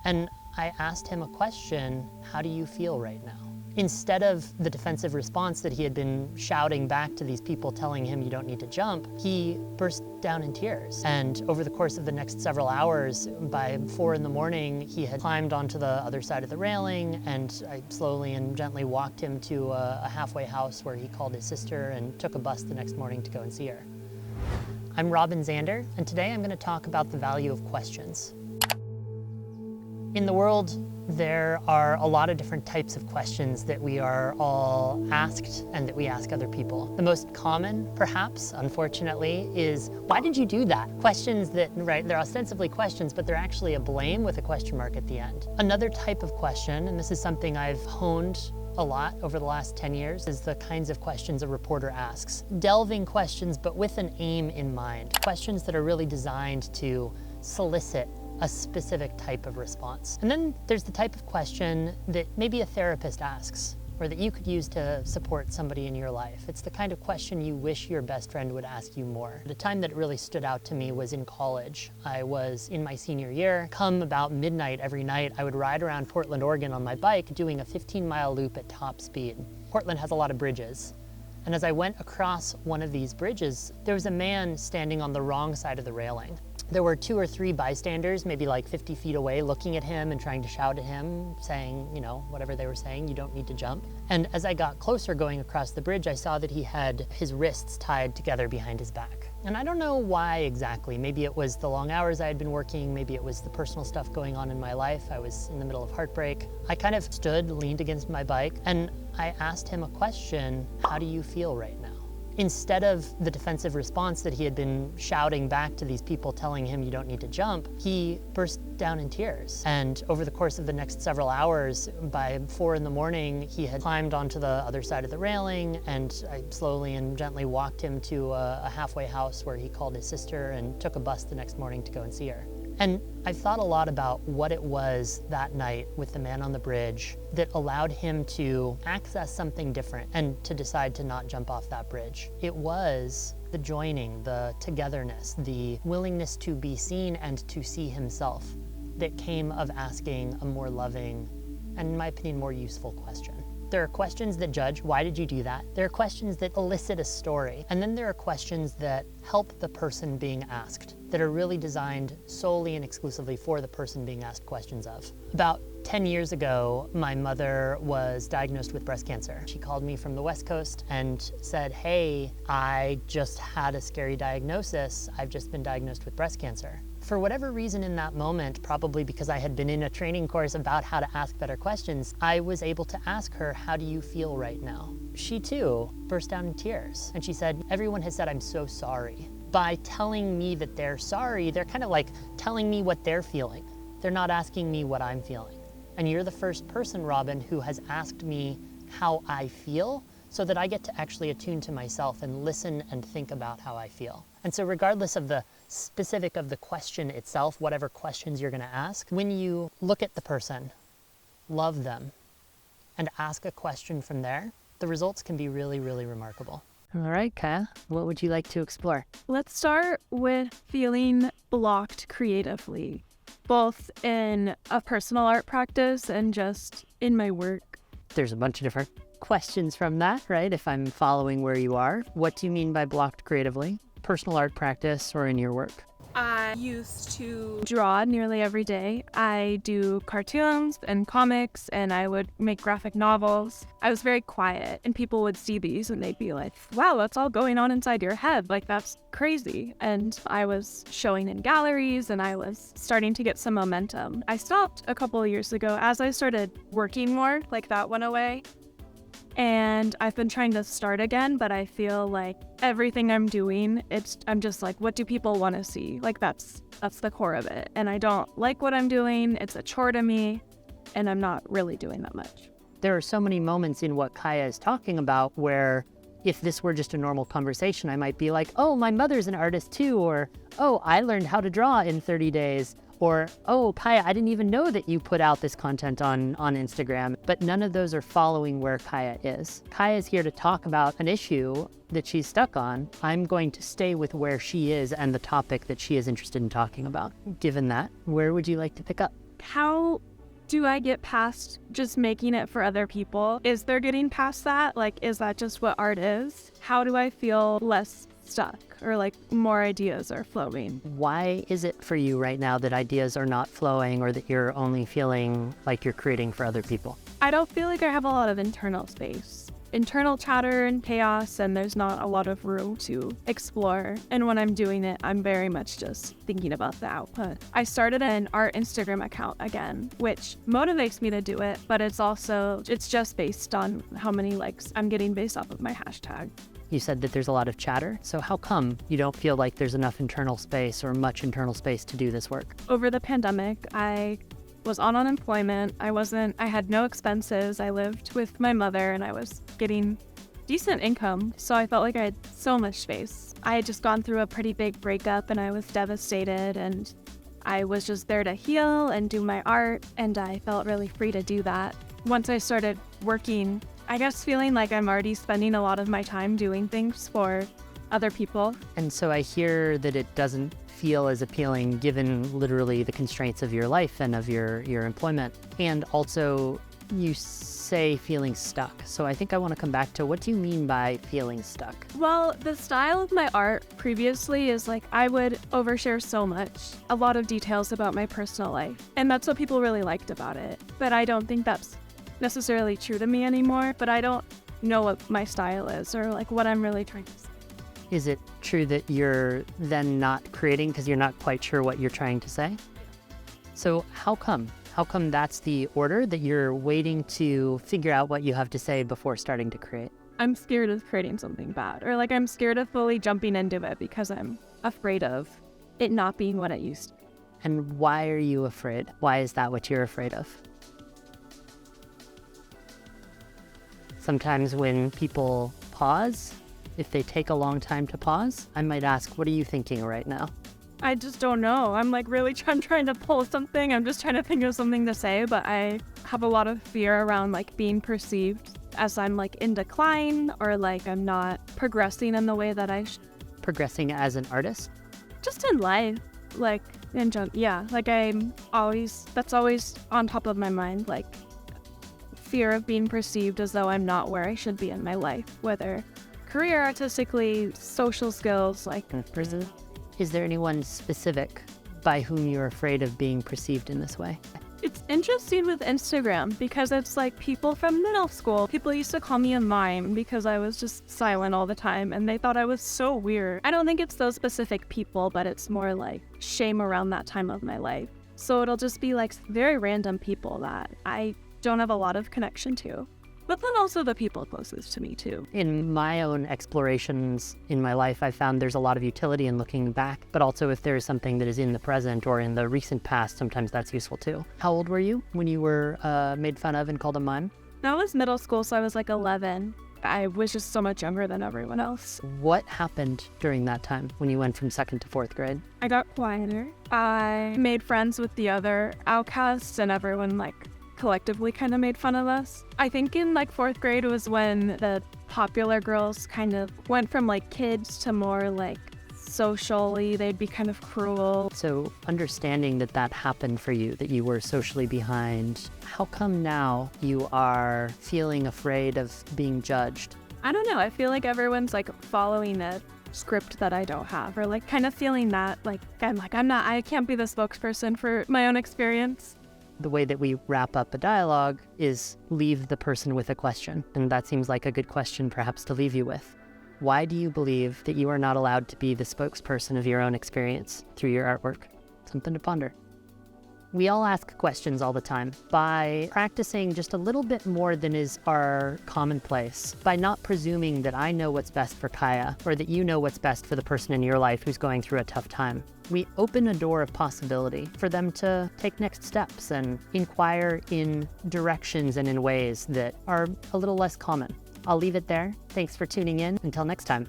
And I asked him a question, how do you feel right now? Instead of the defensive response that he had been shouting back to these people telling him you don't need to jump, he burst down in tears. And over the course of the next several hours, by 4 in the morning, he had climbed onto the other side of the railing, and I slowly and gently walked him to a halfway house where he called his sister and took a bus the next morning to go and see her. I'm Robin Zander, and today I'm going to talk about the value of questions. In the world, there are a lot of different types of questions that we are all asked and that we ask other people. The most common, perhaps, unfortunately, is, why did you do that? Questions that, right, they're ostensibly questions, but they're actually a blame with a question mark at the end. Another type of question, and this is something I've honed a lot over the last 10 years, is the kinds of questions a reporter asks. Delving questions, but with an aim in mind. Questions that are really designed to solicit a specific type of response. And then there's the type of question that maybe a therapist asks, or that you could use to support somebody in your life. It's the kind of question you wish your best friend would ask you more. The time that it really stood out to me was in college. I was in my senior year. Come about midnight every night, I would ride around Portland, Oregon on my bike doing a 15-mile loop at top speed. Portland has a lot of bridges. And as I went across one of these bridges, there was a man standing on the wrong side of the railing. There were 2 or 3 bystanders, maybe like 50 feet away, looking at him and trying to shout at him, saying, you know, whatever they were saying, you don't need to jump. And as I got closer going across the bridge, I saw that he had his wrists tied together behind his back. And I don't know why exactly. Maybe it was the long hours I had been working, maybe it was the personal stuff going on in my life. I was in the middle of heartbreak. I kind of stood, leaned against my bike, and I asked him a question, how do you feel right now? Instead of the defensive response that he had been shouting back to these people telling him you don't need to jump, he burst down in tears. And over the course of the next several hours, by 4 in the morning, he had climbed onto the other side of the railing, and I slowly and gently walked him to a halfway house where he called his sister and took a bus the next morning to go and see her. And I thought a lot about what it was that night with the man on the bridge that allowed him to access something different and to decide to not jump off that bridge. It was the joining, the togetherness, the willingness to be seen and to see himself that came of asking a more loving and, in my opinion, more useful question. There are questions that judge, why did you do that? There are questions that elicit a story. And then there are questions that help the person being asked, that are really designed solely and exclusively for the person being asked questions of. About 10 years ago, my mother was diagnosed with breast cancer. She called me from the West Coast and said, hey, I just had a scary diagnosis. I've just been diagnosed with breast cancer. For whatever reason in that moment, probably because I had been in a training course about how to ask better questions, I was able to ask her, how do you feel right now? She too burst down in tears. And she said, everyone has said I'm so sorry. By telling me that they're sorry, they're kind of like telling me what they're feeling. They're not asking me what I'm feeling. And you're the first person, Robin, who has asked me how I feel, so that I get to actually attune to myself and listen and think about how I feel. And so regardless of the specific of the question itself, whatever questions you're going to ask, when you look at the person, love them, and ask a question from there, the results can be really, really remarkable. All right, Kaya, what would you like to explore? Let's start with feeling blocked creatively, both in a personal art practice and just in my work. There's a bunch of different questions from that, right? If I'm following where you are, what do you mean by blocked creatively? Personal art practice or in your work? I used to draw nearly every day. I do cartoons and comics, and I would make graphic novels. I was very quiet, and people would see these and they'd be like, wow, that's all going on inside your head. Like, that's crazy. And I was showing in galleries, and I was starting to get some momentum. I stopped a couple of years ago as I started working more, like that went away. And I've been trying to start again, but I feel like everything I'm doing, I'm just like, what do people want to see? Like that's the core of it. And I don't like what I'm doing. It's a chore to me, and I'm not really doing that much. There are so many moments in what Kaya is talking about where if this were just a normal conversation, I might be like, oh, my mother's an artist too, or, oh, I learned how to draw in 30 days. Or, oh, Kaya, I didn't even know that you put out this content on Instagram. But none of those are following where Kaya is. Kaya is here to talk about an issue that she's stuck on. I'm going to stay with where she is and the topic that she is interested in talking about. Given that, where would you like to pick up? how do I get past just making it for other people? Is there getting past that? Like, is that just what art is? How do I feel less stuck or like more ideas are flowing? Why is it for you right now that ideas are not flowing or that you're only feeling like you're creating for other people? I don't feel like I have a lot of internal space. Internal chatter and chaos, and there's not a lot of room to explore. And when I'm doing it, I'm very much just thinking about the output. I started an art Instagram account again, which motivates me to do it, but it's just based on how many likes I'm getting based off of my hashtag. You said that there's a lot of chatter, so how come you don't feel like there's enough internal space or much internal space to do this work? Over the pandemic, I was on unemployment. I had no expenses. I lived with my mother and I was getting decent income. So I felt like I had so much space. I had just gone through a pretty big breakup and I was devastated, and I was just there to heal and do my art, and I felt really free to do that. Once I started working, I guess feeling like I'm already spending a lot of my time doing things for other people. And so I hear that it doesn't feel as appealing given literally the constraints of your life and of your employment. And also you say feeling stuck. So I think I want to come back to, what do you mean by feeling stuck? Well, the style of my art previously is like I would overshare so much, a lot of details about my personal life. And that's what people really liked about it. But I don't think that's necessarily true to me anymore. But I don't know what my style is or like what I'm really trying to say. Is it true that you're then not creating because you're not quite sure what you're trying to say? So how come? How come that's the order, that you're waiting to figure out what you have to say before starting to create? I'm scared of creating something bad, or like I'm scared of fully jumping into it because I'm afraid of it not being what it used to be. And why are you afraid? Why is that what you're afraid of? Sometimes when people pause, if they take a long time to pause, I might ask, what are you thinking right now? I just don't know. I'm like I'm trying to pull something. I'm just trying to think of something to say, but I have a lot of fear around like being perceived as I'm like in decline, or like I'm not progressing in the way that I should. Progressing as an artist? Just in life, like like that's always on top of my mind, like fear of being perceived as though I'm not where I should be in my life, whether career, artistically, social skills, like. Is there anyone specific by whom you're afraid of being perceived in this way? It's interesting with Instagram because it's like people from middle school. People used to call me a mime because I was just silent all the time and they thought I was so weird. I don't think it's those specific people, but it's more like shame around that time of my life. So it'll just be like very random people that I don't have a lot of connection to. But then also the people closest to me too. In my own explorations in my life, I found there's a lot of utility in looking back, but also if there is something that is in the present or in the recent past, sometimes that's useful too. How old were you when you were made fun of and called a mime? That was middle school, so I was like 11. I was just so much younger than everyone else. What happened during that time when you went from 2nd to 4th grade? I got quieter. I made friends with the other outcasts and everyone like collectively kind of made fun of us. I think in like 4th grade was when the popular girls kind of went from like kids to more like socially, they'd be kind of cruel. So understanding that that happened for you, that you were socially behind, how come now you are feeling afraid of being judged? I don't know. I feel like everyone's like following a script that I don't have, or like kind of feeling that like I can't be the spokesperson for my own experience. The way that we wrap up a dialogue is leave the person with a question. And that seems like a good question perhaps to leave you with. Why do you believe that you are not allowed to be the spokesperson of your own experience through your artwork? Something to ponder. We all ask questions all the time. By practicing just a little bit more than is our commonplace, by not presuming that I know what's best for Kaya or that you know what's best for the person in your life who's going through a tough time, we open a door of possibility for them to take next steps and inquire in directions and in ways that are a little less common. I'll leave it there. Thanks for tuning in. Until next time.